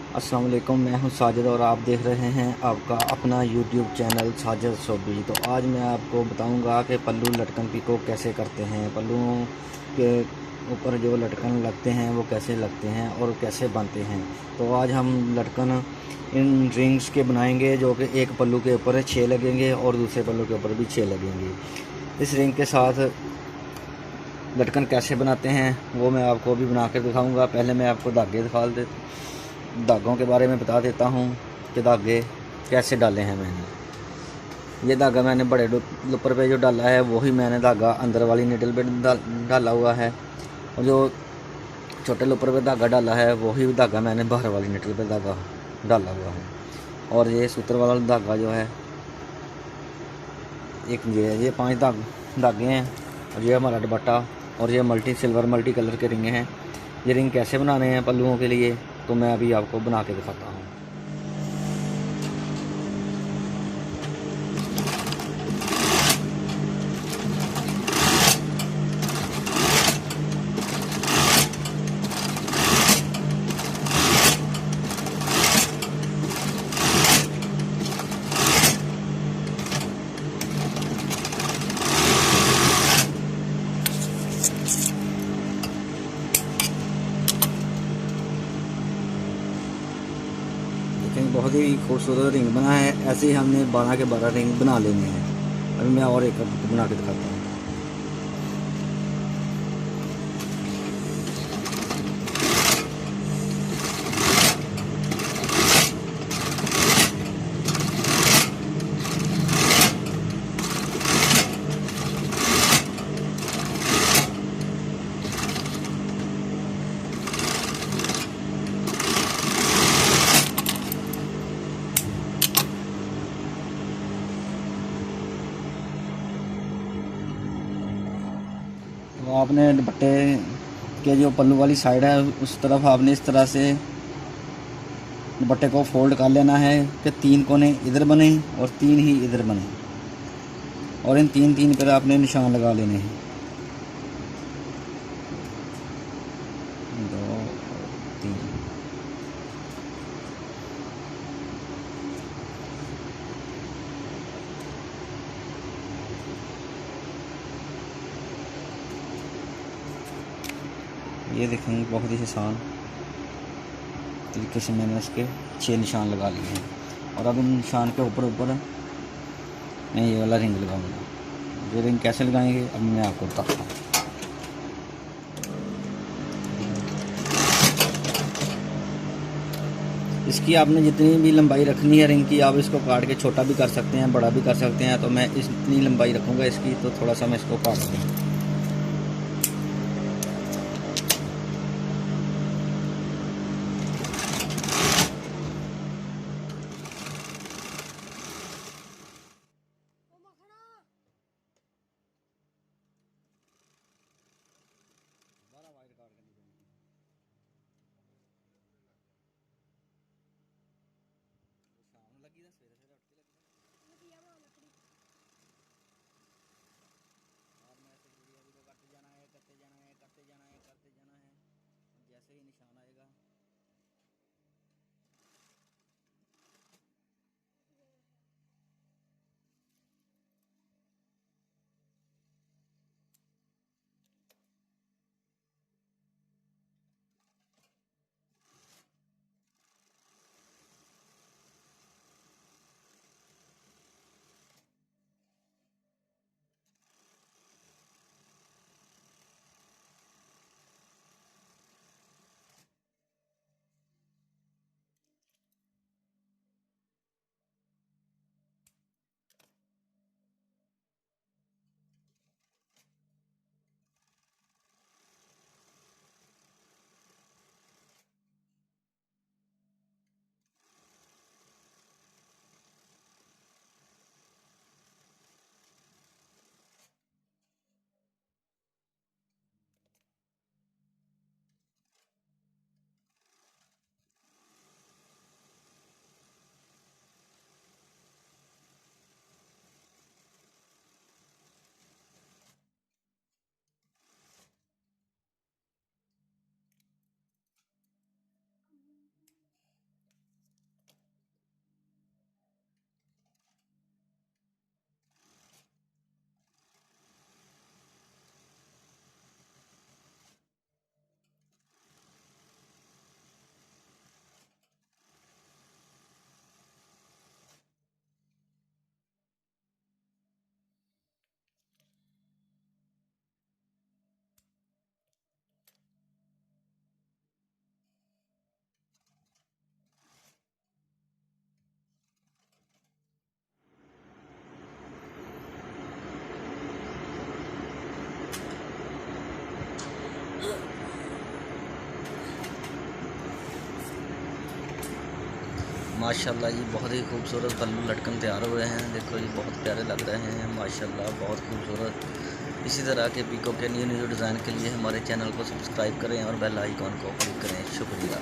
अस्सलाम वालेकुम, मैं हूं साजिद और आप देख रहे हैं आपका अपना यूट्यूब चैनल साजिद सोबी। तो आज मैं आपको बताऊंगा कि पल्लू लटकन पिको कैसे करते हैं, पल्लुओं के ऊपर जो लटकन लगते हैं वो कैसे लगते हैं और कैसे बनते हैं। तो आज हम लटकन इन रिंग्स के बनाएंगे, जो कि एक पल्लू के ऊपर 6 लगेंगे और दूसरे पल्लू के ऊपर भी 6 लगेंगे। इस रिंग के साथ लटकन कैसे बनाते हैं वो मैं आपको भी बना कर दिखाऊँगा। पहले मैं आपको धागों के बारे में बता देता हूँ कि धागे कैसे डाले हैं मैंने। ये धागा मैंने बड़े लुपर पे जो डाला है वही मैंने धागा अंदर वाली निडल पे डाला हुआ है, और जो छोटे लुपर पे धागा डाला है वही धागा मैंने बाहर वाली निडल पे धागा डाला हुआ है। और ये सूत्र वाला धागा जो है एक ये 5 धागे हैं, और ये हमारा दुपट्टा, और ये सिल्वर मल्टी कलर के रिंग हैं। ये रिंग कैसे बनाने हैं पल्लुओं के लिए तो मैं अभी आपको बना के दिखाता हूँ। देखें, बहुत ही खूबसूरत रिंग बना है। ऐसे ही हमने 12 के 12 रिंग बना लेने हैं। अभी मैं और एक बना के दिखाता हूँ। तो आपने दुपट्टे के जो पल्लू वाली साइड है उस तरफ आपने इस तरह से दुपट्टे को फोल्ड कर लेना है कि 3 कोने इधर बने और 3 ही इधर बने, और इन 3 पर आपने निशान लगा लेने हैं। 2 3। ये देखेंगे बहुत ही आसान तरीके से मैंने इसके 6 निशान लगा लिए हैं। और अब इन निशान के ऊपर ऊपर मैं ये वाला रिंग लगाऊंगा। ये रिंग कैसे लगाएंगे अब मैं आपको बताता हूँ। इसकी आपने जितनी भी लंबाई रखनी है रिंग की, आप इसको काट के छोटा भी कर सकते हैं, बड़ा भी कर सकते हैं। तो मैं इतनी लंबाई रखूँगा इसकी, तो थोड़ा सा मैं इसको काट दूँ। माशाल्लाह जी बहुत ही खूबसूरत पल्लू लटकन तैयार हुए हैं। देखो जी बहुत प्यारे लग रहे हैं माशाल्लाह, बहुत खूबसूरत। इसी तरह के पीको के न्यू न्यू डिज़ाइन के लिए हमारे चैनल को सब्सक्राइब करें और बेल आइकॉन को क्लिक करें। शुक्रिया।